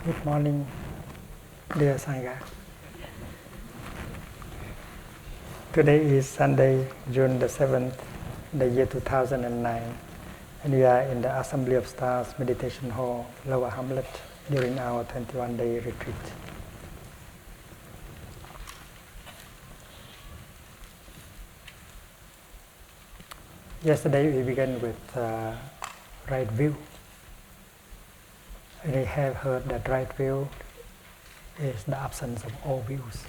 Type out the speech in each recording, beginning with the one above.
Good morning, dear Sangha. Today is Sunday, June the 7th, the year 2009, and we are in the Assembly of Stars Meditation Hall, Lower Hamlet, during our 21-day retreat. Yesterday we began with right view. And we have heard that right view is the absence of all views.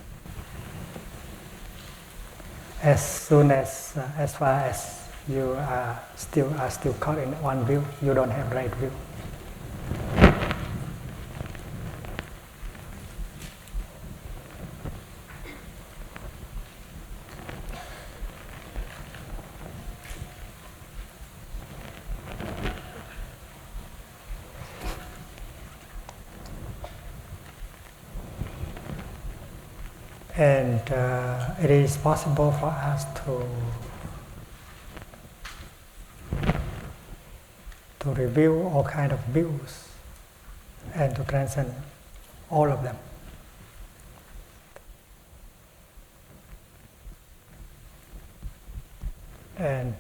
As far as you are still caught in one view, you don't have right view. And it is possible for us to review all kinds of views and to transcend all of them. And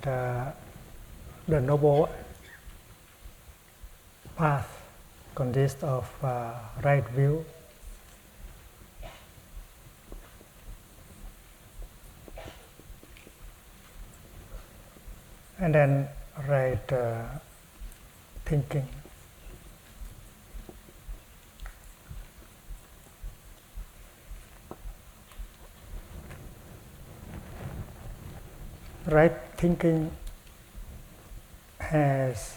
the Noble Path consists of right view, and then right thinking. Right thinking has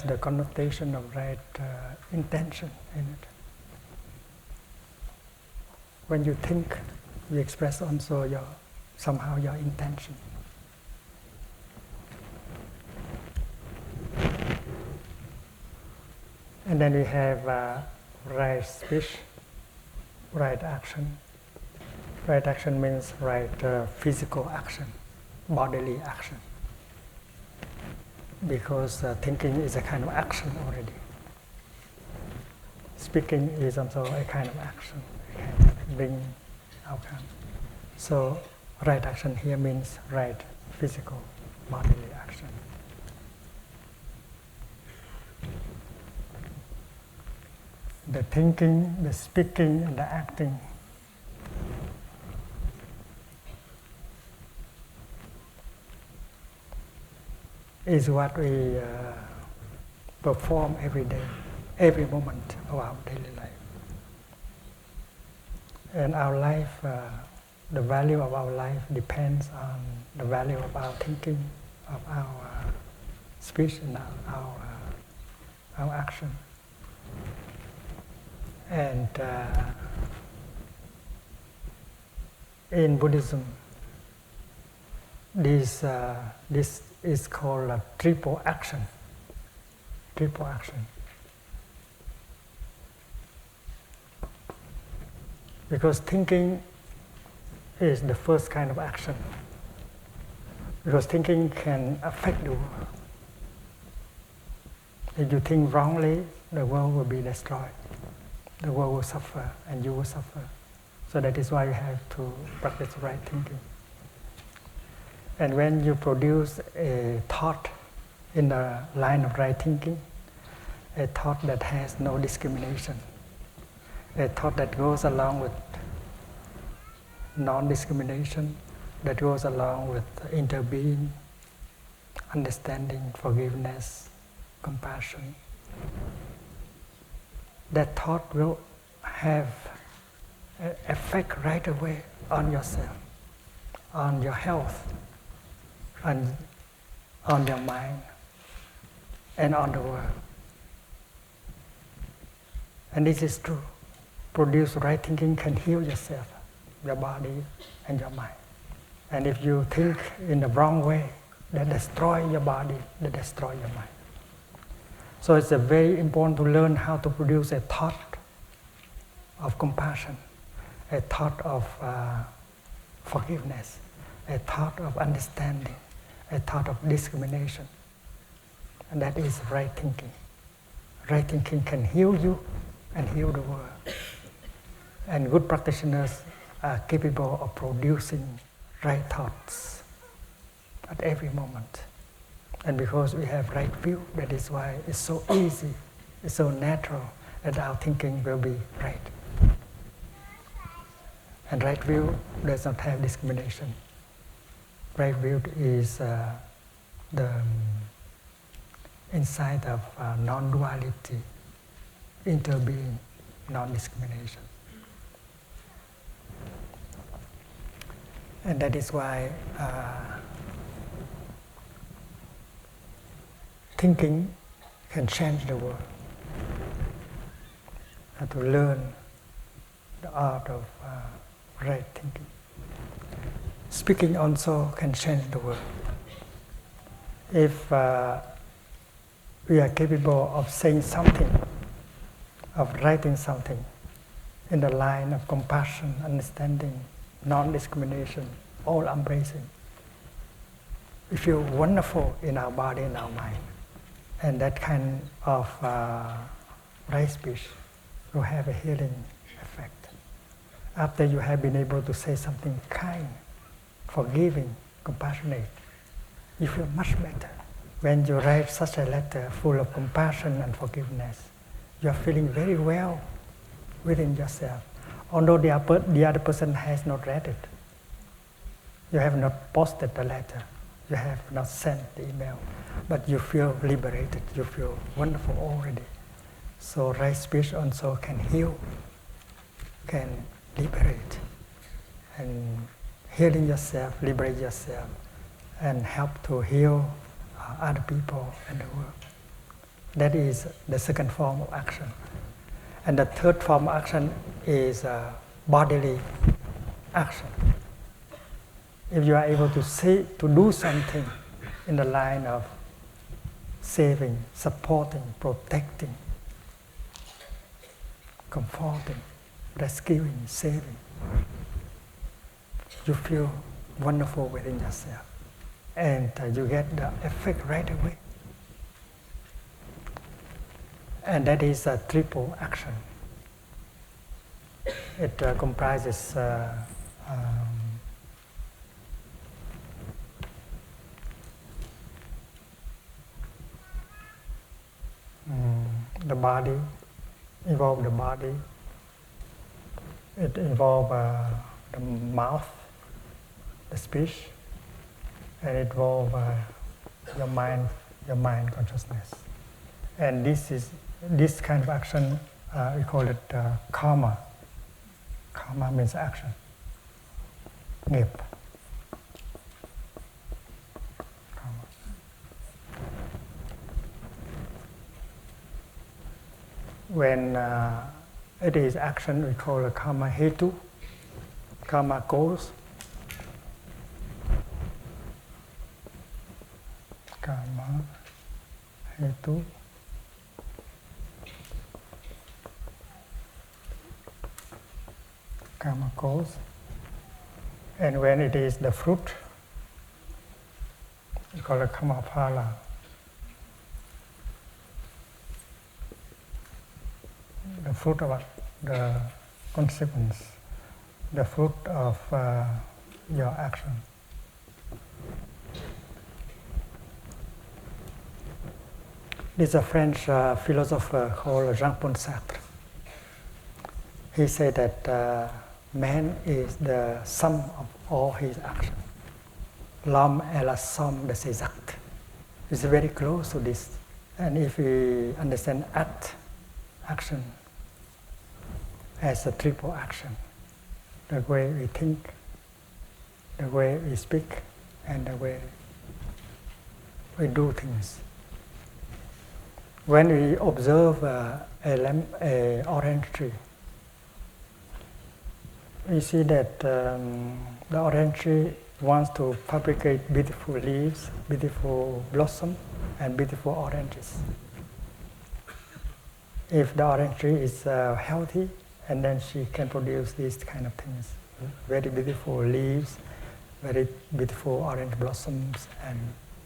the connotation of right intention in it. When you think, you express also somehow your intention. And then we have right speech, right action. Right action means right physical action, bodily action. Because thinking is a kind of action already. Speaking is also a kind of action. Bring outcome. So right action here means right physical bodily action. The thinking, the speaking, and the acting is what we perform every day, every moment of our daily life. And our life, the value of our life depends on the value of our thinking, of our speech, and our action. And in Buddhism, this is called a triple action. Triple action. Because thinking is the first kind of action. Because thinking can affect the world. If you think wrongly, the world will be destroyed. The world will suffer and you will suffer. So that is why you have to practice right thinking. And when you produce a thought in the line of right thinking, a thought that has no discrimination, a thought that goes along with non-discrimination, that goes along with interbeing, understanding, forgiveness, compassion. That thought will have an effect right away on yourself, on your health, on your mind, and on the world. And this is true. Produce right thinking can heal yourself, your body and your mind. And if you think in the wrong way, that destroy your body, that destroy your mind. So it's very important to learn how to produce a thought of compassion, a thought of forgiveness, a thought of understanding, a thought of discrimination. And that is right thinking. Right thinking can heal you and heal the world. And good practitioners are capable of producing right thoughts at every moment. And because we have right view, that is why it's so easy, it's so natural that our thinking will be right. And right view does not have discrimination. Right view is the insight of non-duality, interbeing, non-discrimination. And that is why thinking can change the world. And to learn the art of right thinking. Speaking also can change the world. If we are capable of saying something, of writing something in the line of compassion, understanding, non-discrimination, all embracing, we feel wonderful in our body and our mind. And that kind of right speech will have a healing effect. After you have been able to say something kind, forgiving, compassionate, you feel much better. When you write such a letter full of compassion and forgiveness, you are feeling very well within yourself. Although the other person has not read it. You have not posted the letter. You have not sent the email. But you feel liberated. You feel wonderful already. So right speech also can heal, can liberate. And healing yourself, liberate yourself, and help to heal other people and the world. That is the second form of action. And the third form of action is bodily action. If you are able to do something in the line of saving, supporting, protecting, comforting, rescuing, saving, you feel wonderful within yourself. And you get the effect right away. And that is a triple action. It comprises the body, involve the body. It involves the mouth, the speech, and it involves your mind consciousness. And this kind of action, we call it karma. Karma means action. Nghiệp. Karma. When it is action, we call it karma hetu, karma cause. Karma hetu. Karma cause. And when it is the fruit, we call it karma phala. The fruit of the consequence, the fruit of your action. There's a French philosopher called Jean-Paul Sartre. He said that man is the sum of all his actions. L'homme est la somme de ses actes. It's very close to this. And if we understand action as a triple action, the way we think, the way we speak, and the way we do things. When we observe an orange tree, we see that the orange tree wants to fabricate beautiful leaves, beautiful blossom, and beautiful oranges. If the orange tree is healthy, and then she can produce these kind of things, very beautiful leaves, very beautiful orange blossoms, and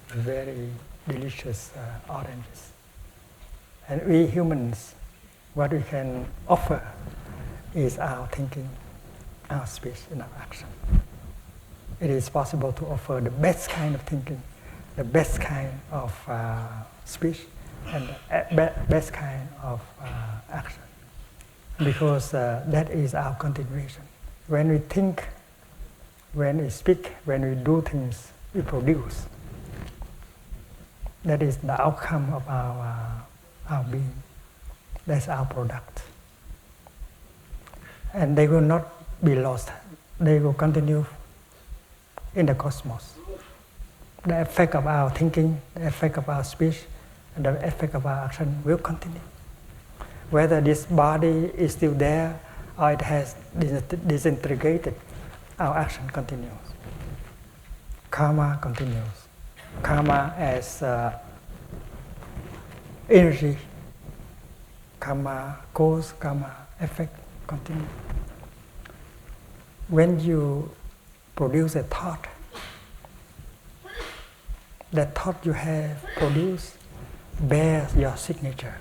very delicious oranges. And we humans, what we can offer is our thinking, our speech, and our action. It is possible to offer the best kind of thinking, the best kind of speech, and the best kind of action. Because that is our continuation. When we think, when we speak, when we do things, we produce. That is the outcome of our being. That's our product. And they will not be lost. They will continue in the cosmos. The effect of our thinking, the effect of our speech, and the effect of our action will continue. Whether this body is still there or it has disintegrated, our action continues. Karma continues. Karma as energy, karma cause, karma effect continue. When you produce a thought, that thought you have produced bears your signature.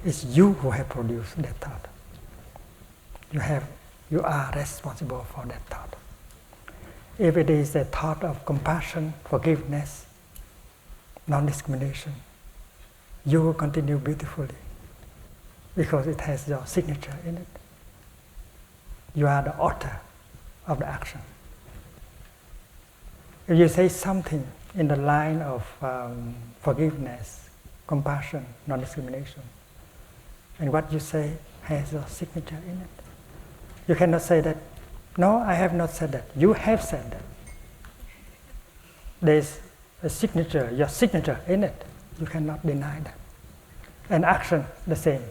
It's you who have produced that thought. You are responsible for that thought. If it is a thought of compassion, forgiveness, non-discrimination, you will continue beautifully because it has your signature in it. You are the author of the action. If you say something in the line of forgiveness, compassion, non-discrimination, and what you say has your signature in it, you cannot say that, no, I have not said that. You have said that. There's a signature, your signature in it. You cannot deny that. And action, the same.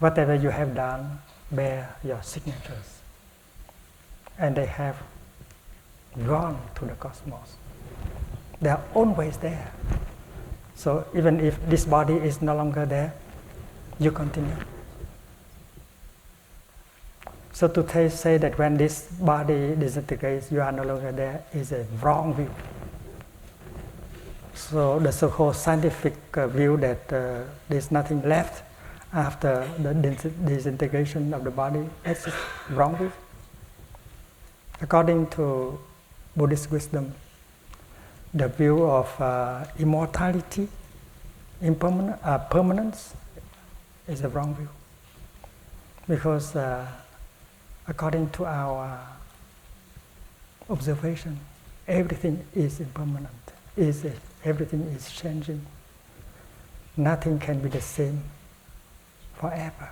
Whatever you have done, bear your signatures. And they have gone to the cosmos. They are always there. So even if this body is no longer there, you continue. So to say that when this body disintegrates, you are no longer there is a wrong view. So the so-called scientific view that there's nothing left after the disintegration of the body, that's a wrong view. According to Buddhist wisdom, the view of immortality, permanence, is a wrong view. Because according to our observation, everything is impermanent. Everything is changing. Nothing can be the same forever.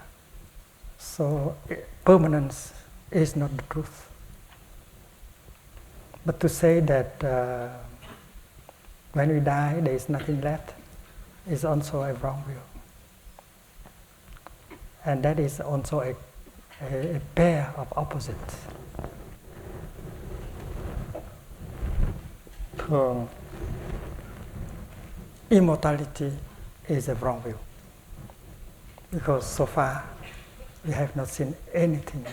So permanence is not the truth. But to say that when we die there is nothing left is also a wrong view. And that is also a pair of opposites. Immortality is a wrong view. Because so far we have not seen anything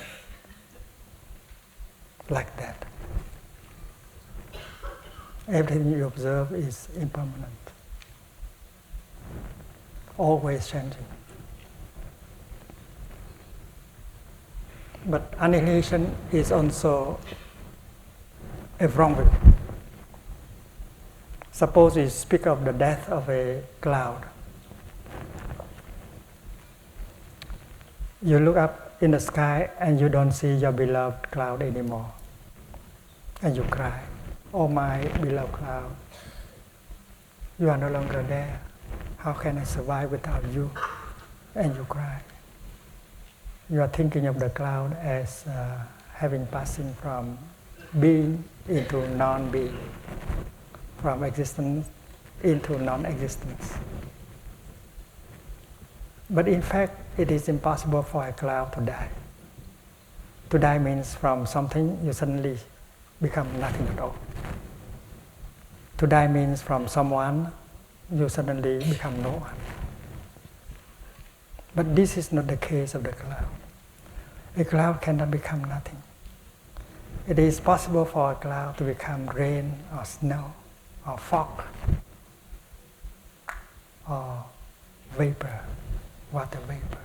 like that. Everything you observe is impermanent, always changing. But annihilation is also a wrong view. Suppose you speak of the death of a cloud. You look up in the sky and you don't see your beloved cloud anymore. And you cry, oh my beloved cloud, you are no longer there. How can I survive without you? And you cry. You are thinking of the cloud as having passing from being into non-being, from existence into non-existence. But in fact, it is impossible for a cloud to die. To die means from something you suddenly become nothing at all. To die means from someone you suddenly become no one. But this is not the case of the cloud. A cloud cannot become nothing. It is possible for a cloud to become rain or snow or fog, or vapor, water vapor.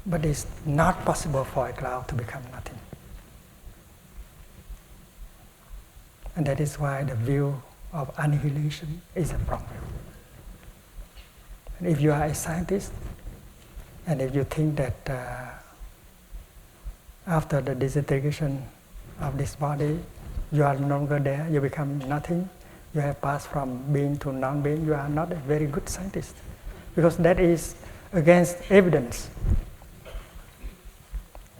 But it's not possible for a cloud to become nothing. And that is why the view of annihilation is a wrong view. And if you are a scientist, and if you think that after the disintegration of this body, you are no longer there, you become nothing, you have passed from being to non-being, you are not a very good scientist. Because that is against evidence.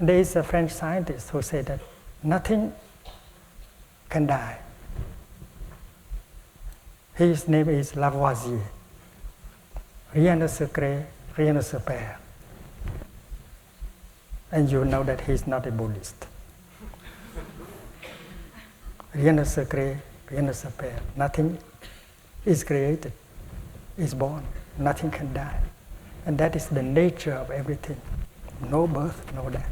There is a French scientist who said that nothing can die. His name is Lavoisier. Rien ne se crée, rien ne se perd. And you know that he is not a Buddhist. Rien ne se crée, rien ne se perd. Nothing is created, is born. Nothing can die. And that is the nature of everything. No birth, no death.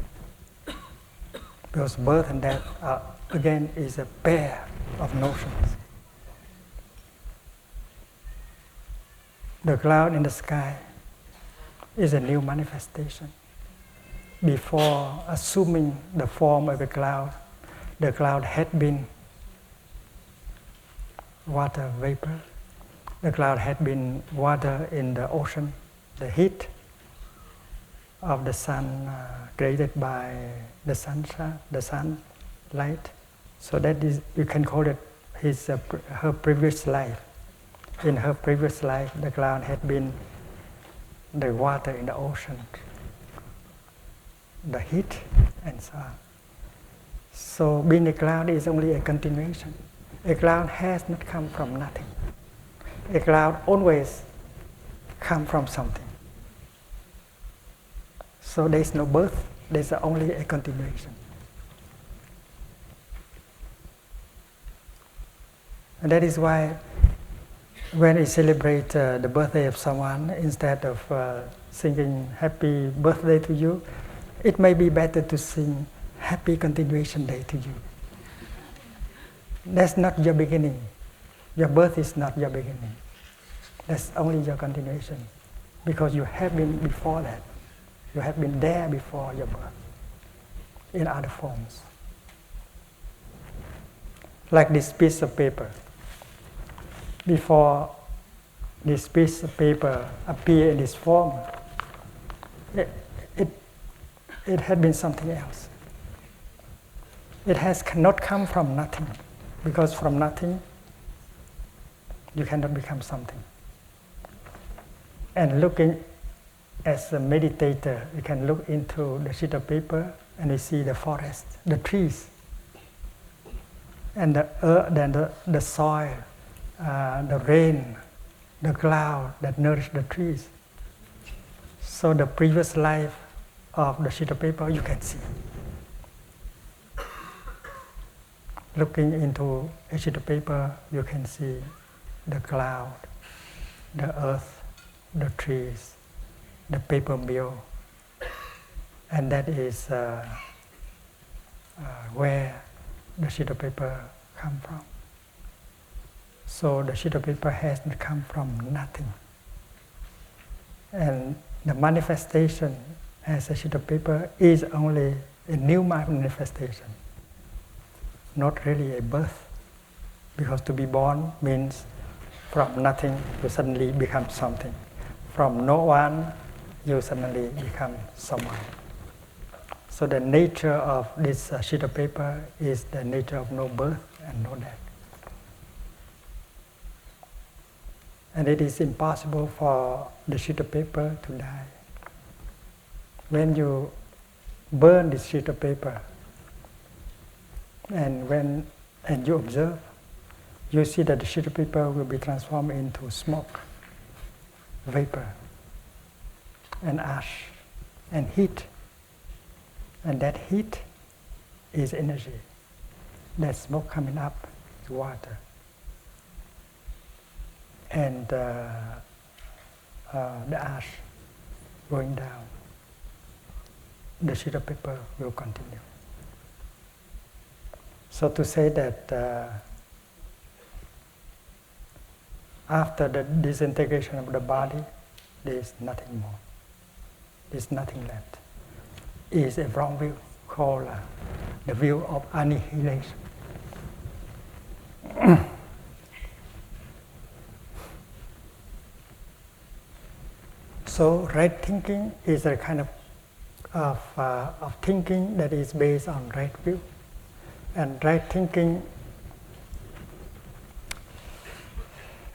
Because birth and death are, again, is a pair of notions. The cloud in the sky is a new manifestation. Before assuming the form of a cloud, the cloud had been water vapor. The cloud had been water in the ocean, the heat of the sun created by the sunlight. So that is, you can call it her previous life. In her previous life, the cloud had been the water in the ocean, the heat, and so on. So being a cloud is only a continuation. A cloud has not come from nothing. A cloud always comes from something. So there is no birth, there is only a continuation. And that is why when we celebrate the birthday of someone, instead of singing happy birthday to you, it may be better to sing happy continuation day to you. That's not your beginning. Your birth is not your beginning. That's only your continuation. Because you have been before that. You have been there before your birth, in other forms. Like this piece of paper. Before this piece of paper appeared in this form, it had been something else. It has cannot come from nothing, because from nothing you cannot become something. And looking as a meditator, you can look into the sheet of paper and you see the forest, the trees, and the earth, then the soil, the rain, the cloud that nourish the trees. So the previous life of the sheet of paper you can see. Looking into a sheet of paper, you can see the cloud, the earth, the trees, the paper mill, and that is where the sheet of paper comes from. So the sheet of paper has come from nothing. And the manifestation as a sheet of paper is only a new manifestation, not really a birth. Because to be born means from nothing you suddenly become something. From no one you suddenly become someone. So the nature of this sheet of paper is the nature of no birth and no death. And it is impossible for the sheet of paper to die. When you burn this sheet of paper, and you observe, you see that the sheet of paper will be transformed into smoke, vapor, and ash, and heat. And that heat is energy. That smoke coming up is water. And the ash going down. The sheet of paper will continue. So to say that after the disintegration of the body, there is nothing more. There is nothing left. It is a wrong view called the view of annihilation. So right thinking is a kind of thinking that is based on right view. And right thinking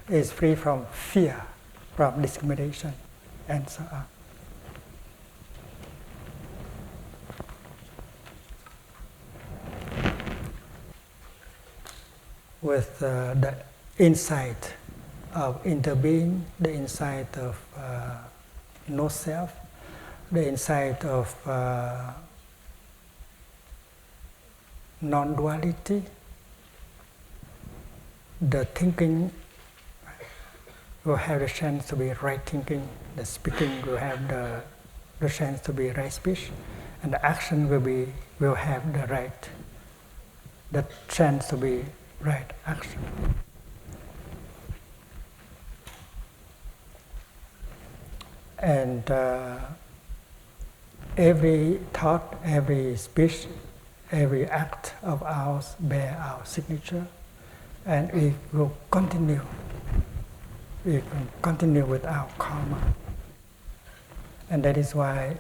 is free from fear, from discrimination, and so on. With the insight of interbeing, the insight of no self, the insight of non-duality, the thinking will have the chance to be right thinking, the speaking will have the chance to be right speech, and the action will have the chance to be right action. And every thought, every speech, every act of ours bear our signature, and it will continue. We can continue with our karma, and that is why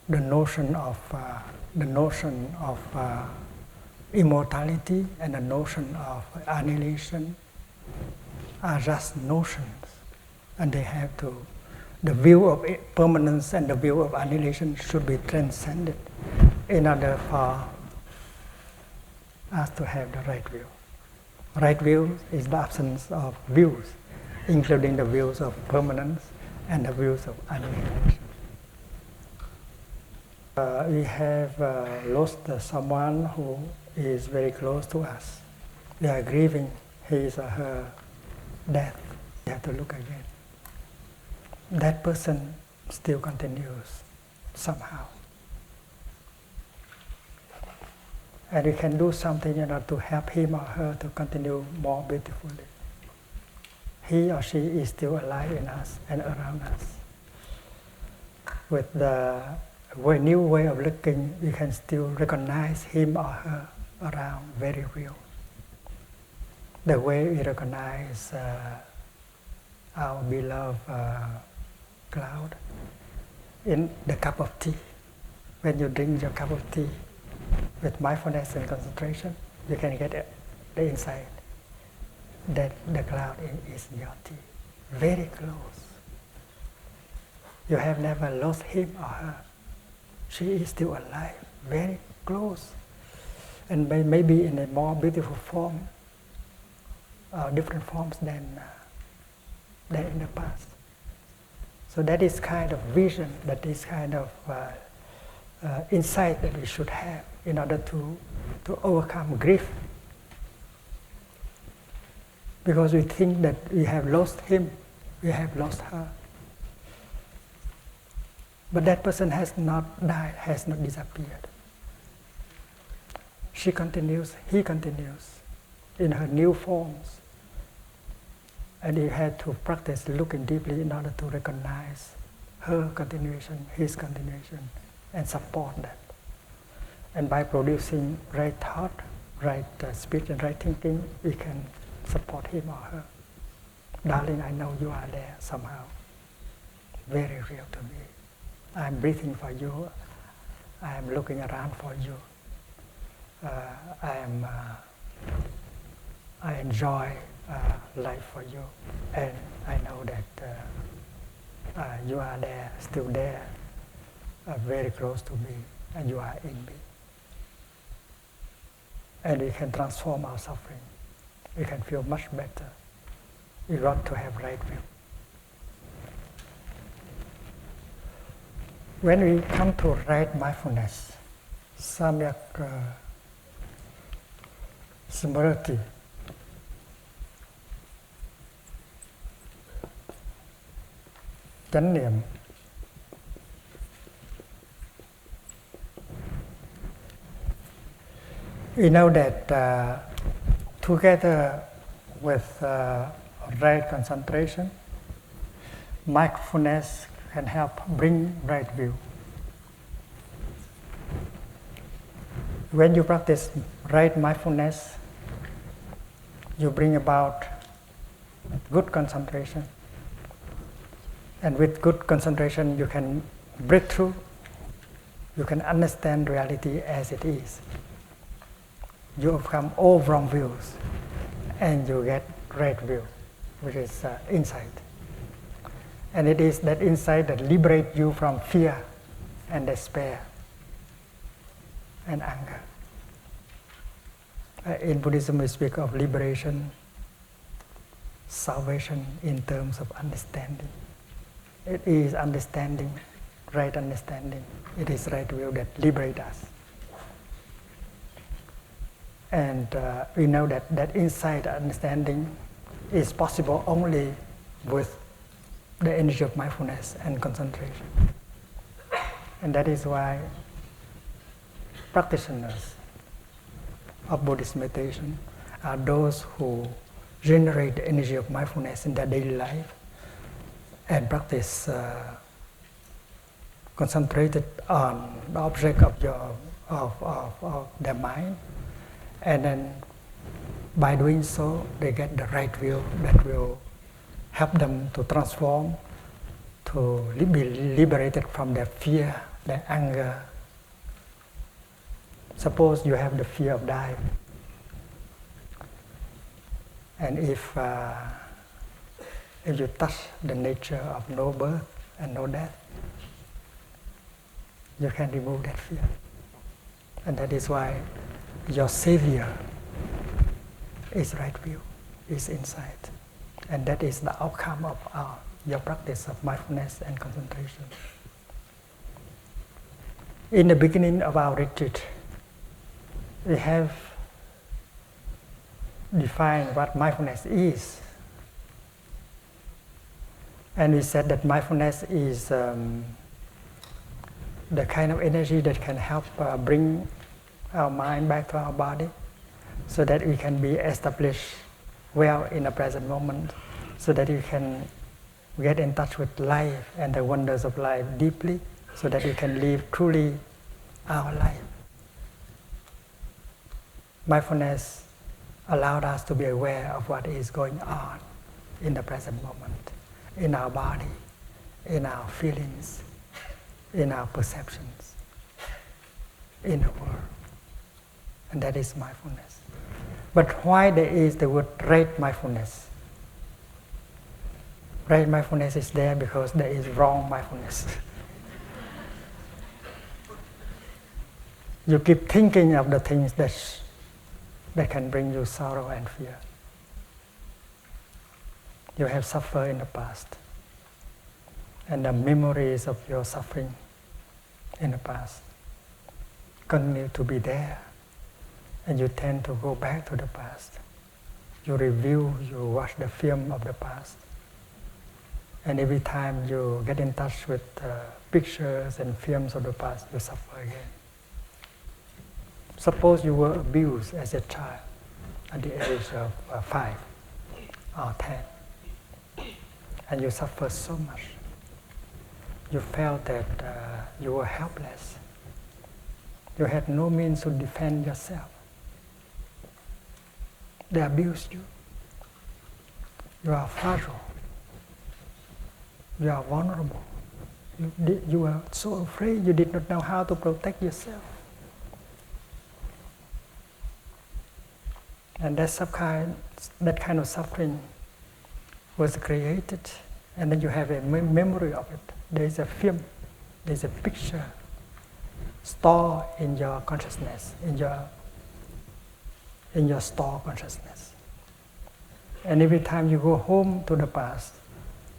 the notion of immortality and the notion of annihilation are just notions, and they have to. The view of permanence and the view of annihilation should be transcended in order for us to have the right view. Right view is the absence of views, including the views of permanence and the views of annihilation. We have lost someone who is very close to us. We are grieving his or her death. We have to look again. That person still continues somehow. And we can do something in order to help him or her to continue more beautifully. He or she is still alive in us and around us. With the new way of looking, we can still recognize him or her around very real. The way we recognize our beloved cloud in the cup of tea. When you drink your cup of tea, with mindfulness and concentration, you can get the insight that the cloud is your tea. Very close. You have never lost him or her. She is still alive, very close. And maybe in a more beautiful form, different forms than in the past. So that is kind of vision, that is kind of insight that we should have in order to overcome grief. Because we think that we have lost him, we have lost her. But that person has not died, has not disappeared. She continues, he continues in her new forms. And you have to practice looking deeply in order to recognize her continuation, his continuation, and support that. And by producing right thought, right speech, and right thinking, we can support him or her. Darling, I know you are there somehow. Very real to me. I'm breathing for you. I am looking around for you. I enjoy life for you, and I know that you are there, still there, very close to me, and you are in me. And we can transform our suffering. We can feel much better. We want to have right view. When we come to right mindfulness, samyak smriti, chánh niệm, we know that together with right concentration, mindfulness can help bring right view. When you practice right mindfulness, you bring about good concentration. And with good concentration, you can break through. You can understand reality as it is. You overcome all wrong views, and you get right view, which is insight. And it is that insight that liberates you from fear and despair and anger. In Buddhism, we speak of liberation, salvation in terms of understanding. It is understanding, right understanding. It is right view that liberates us. And we know that that insight, understanding is possible only with the energy of mindfulness and concentration. And that is why practitioners of Buddhist meditation are those who generate the energy of mindfulness in their daily life and practice concentrated on the object of their mind, and then by doing so they get the right view that will help them to transform, to be liberated from their fear, their anger. Suppose you have the fear of dying, and if you touch the nature of no birth and no death, you can remove that fear. And that is why your savior is right view, is insight. And that is the outcome of your practice of mindfulness and concentration. In the beginning of our retreat, we have defined what mindfulness is. And we said that mindfulness is the kind of energy that can help bring our mind back to our body, so that we can be established well in the present moment, so that we can get in touch with life and the wonders of life deeply, so that we can live truly our life. Mindfulness allowed us to be aware of what is going on in the present moment, in our body, in our feelings, in our perceptions, in the world. And that is mindfulness. But why there is the word right mindfulness? Right mindfulness is there because there is wrong mindfulness. You keep thinking of the things that can bring you sorrow and fear. You have suffered in the past, and the memories of your suffering in the past continue to be there, and you tend to go back to the past. You review, you watch the film of the past, and every time you get in touch with pictures and films of the past, you suffer again. Suppose you were abused as a child at the age of 5 or 10, and you suffered so much. You felt that you were helpless. You had no means to defend yourself. They abused you. You are fragile. You are vulnerable. You were so afraid you did not know how to protect yourself. And that kind of suffering was created, and then you have a memory of it. There is a film, there is a picture stored in your consciousness, in your store consciousness. And every time you go home to the past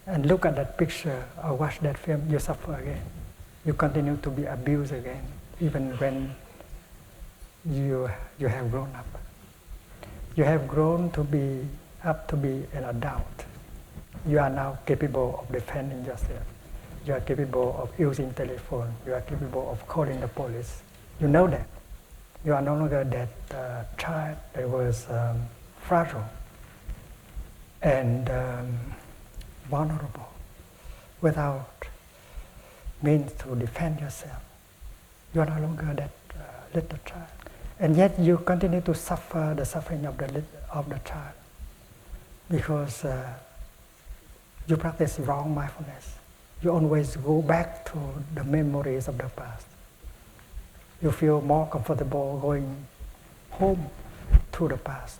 and look at that picture or watch that film, you suffer again. You continue to be abused again, even when you have grown up. You have grown to be an adult. You are now capable of defending yourself. You are capable of using telephone. You are capable of calling the police. You know that. You are no longer that child that was fragile. and vulnerable, without means to defend yourself. You are no longer that little child. And yet you continue to suffer the suffering of the child because you practice wrong mindfulness. You always go back to the memories of the past. You feel more comfortable going home to the past.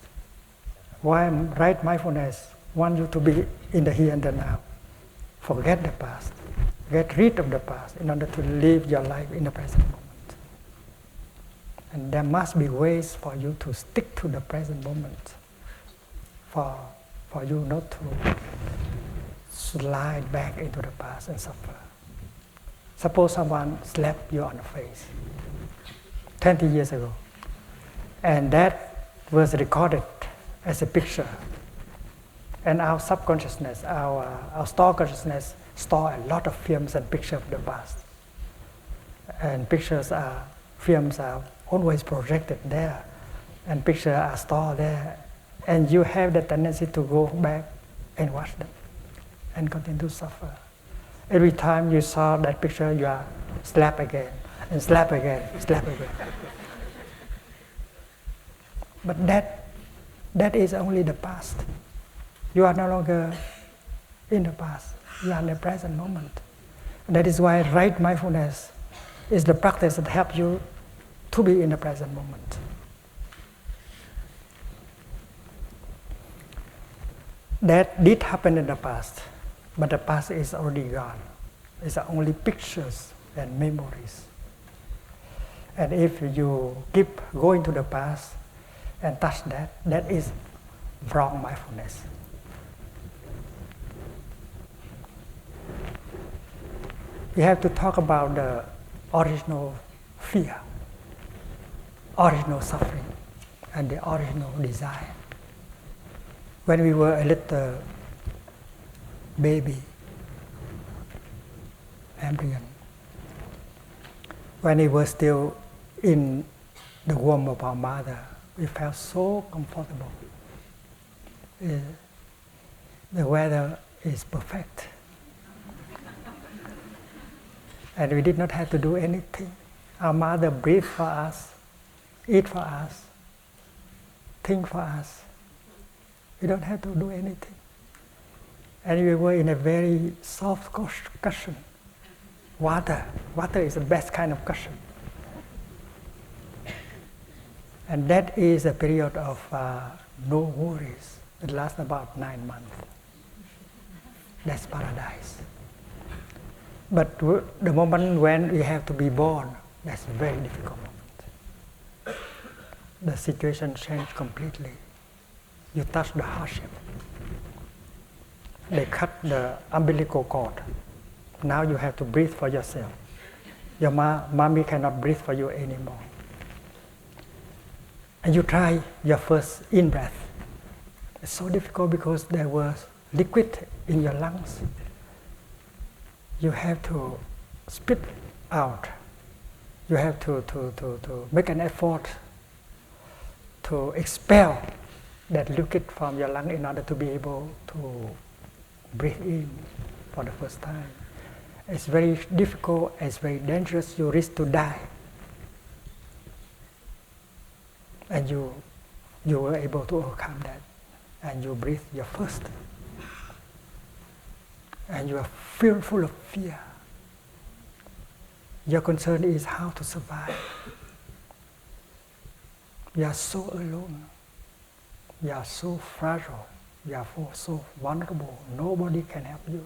While right mindfulness wants you to be in the here and the now. Forget the past. Get rid of the past in order to live your life in the present moment. And there must be ways for you to stick to the present moment, for you not to slide back into the past and suffer. Suppose someone slapped you on the face 20 years ago, and that was recorded as a picture. And our subconsciousness, our store consciousness, store a lot of films and pictures of the past. And films are always projected there, and pictures are stored there. And you have the tendency to go back and watch them and continue to suffer. Every time you saw that picture, you are slap again, and slap again, slap again. But that is only the past. You are no longer in the past. You are in the present moment. And that is why right mindfulness is the practice that helps you to be in the present moment. That did happen in the past, but the past is already gone. It's only pictures and memories. And if you keep going to the past and touch that is wrong mindfulness. We have to talk about the original fear, original suffering, and the original desire. When we were a little baby, embryo, when we were still in the womb of our mother, we felt so comfortable. The weather is perfect. And we did not have to do anything. Our mother breathed for us, eat for us, think for us. We don't have to do anything. And we were in a very soft cushion. Water is the best kind of cushion. And that is a period of no worries. It lasts about 9 months. That's paradise. But the moment when we have to be born, that's a very difficult moment. The situation changed completely. You touch the hardship. They cut the umbilical cord. Now you have to breathe for yourself. Your mommy cannot breathe for you anymore. And you try your first in-breath. It's so difficult because there was liquid in your lungs. You have to spit out. You have to make an effort to expel that liquid from your lung in order to be able to breathe in for the first time. It's very difficult, it's very dangerous, you risk to die. And you were able to overcome that. And you breathe your first. And you are full of fear. Your concern is how to survive. You are so alone. You are so fragile. You are so vulnerable. Nobody can help you.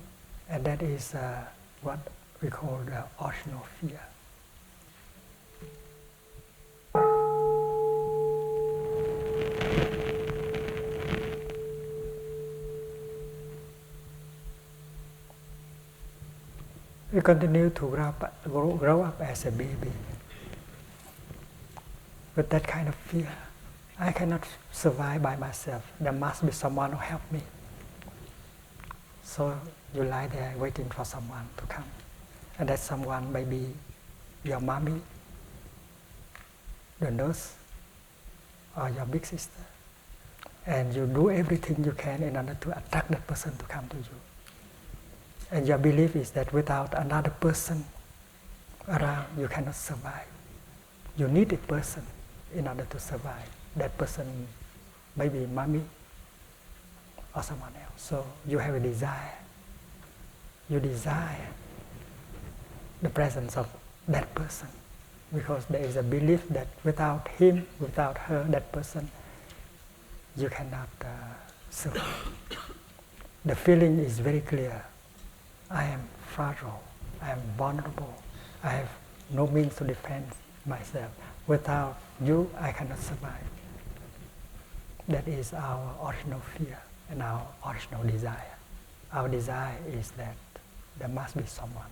And that is what we call the original fear. We continue to grow up as a baby with that kind of fear. I cannot survive by myself. There must be someone who help me. So you lie there waiting for someone to come. And that someone may be your mommy, the nurse, or your big sister, and you do everything you can in order to attract that person to come to you. And your belief is that without another person around, you cannot survive. You need a person in order to survive. That person may be mommy or someone else. So you have a desire. You desire the presence of that person because there is a belief that without him, without her, that person, you cannot survive. The feeling is very clear. I am fragile, I am vulnerable, I have no means to defend myself. Without you, I cannot survive. That is our original fear and our original desire. Our desire is that there must be someone.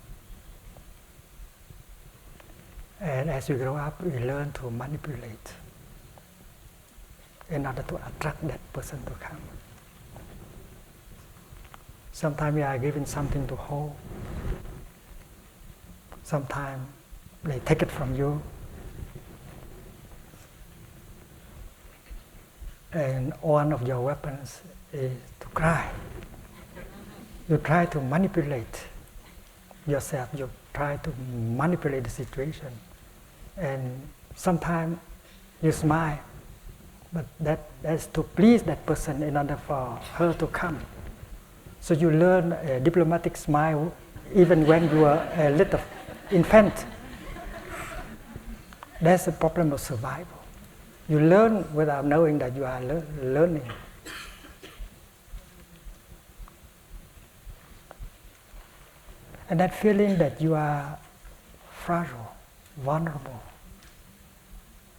And as we grow up, we learn to manipulate in order to attract that person to come. Sometimes we are given something to hold. Sometimes they take it from you. And one of your weapons is to cry. You try to manipulate yourself. You try to manipulate the situation. And sometimes you smile. But that's to please that person in order for her to come. So you learn a diplomatic smile even when you are a little infant. That's a problem of survival. You learn without knowing that you are learning. And that feeling that you are fragile, vulnerable,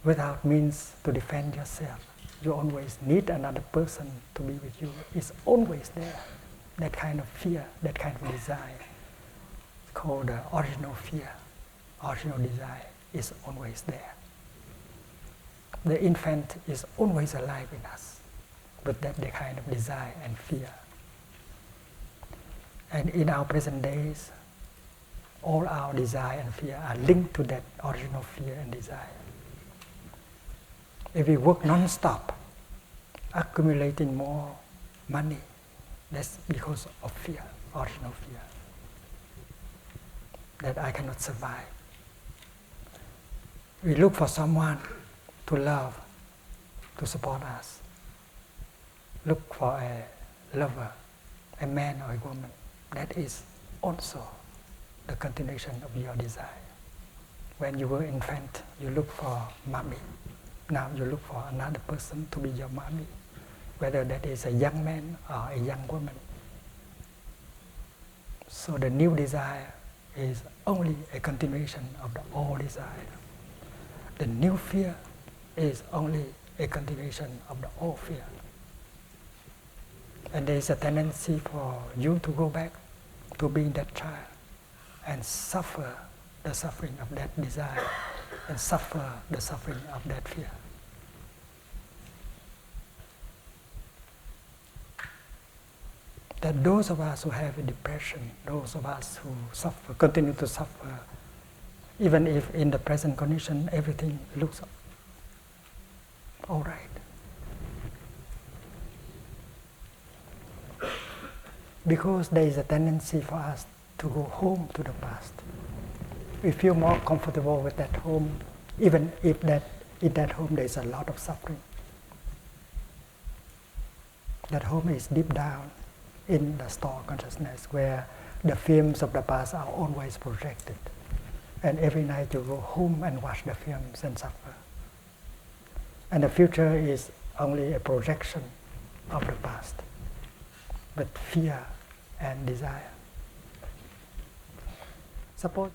without means to defend yourself, you always need another person to be with you, is always there. That kind of fear, that kind of desire, called the original fear, original desire, is always there. The infant is always alive in us, but that the kind of desire and fear. And in our present days, all our desire and fear are linked to that original fear and desire. If we work non-stop, accumulating more money, that's because of fear, original fear, that I cannot survive. We look for someone to love, to support us. Look for a lover, a man or a woman. That is also the continuation of your desire. When you were infant, you look for mommy. Now you look for another person to be your mommy, whether that is a young man or a young woman. So the new desire is only a continuation of the old desire. The new fear is only a continuation of the old fear. And there is a tendency for you to go back to being that child and suffer the suffering of that desire and suffer the suffering of that fear. That those of us who have a depression, those of us who suffer, continue to suffer, even if in the present condition everything looks all right. Because there is a tendency for us to go home to the past. We feel more comfortable with that home, even if in that home there is a lot of suffering. That home is deep down in the store consciousness where the films of the past are always projected. And every night you go home and watch the films and suffer. And the future is only a projection of the past, but fear and desire. Suppose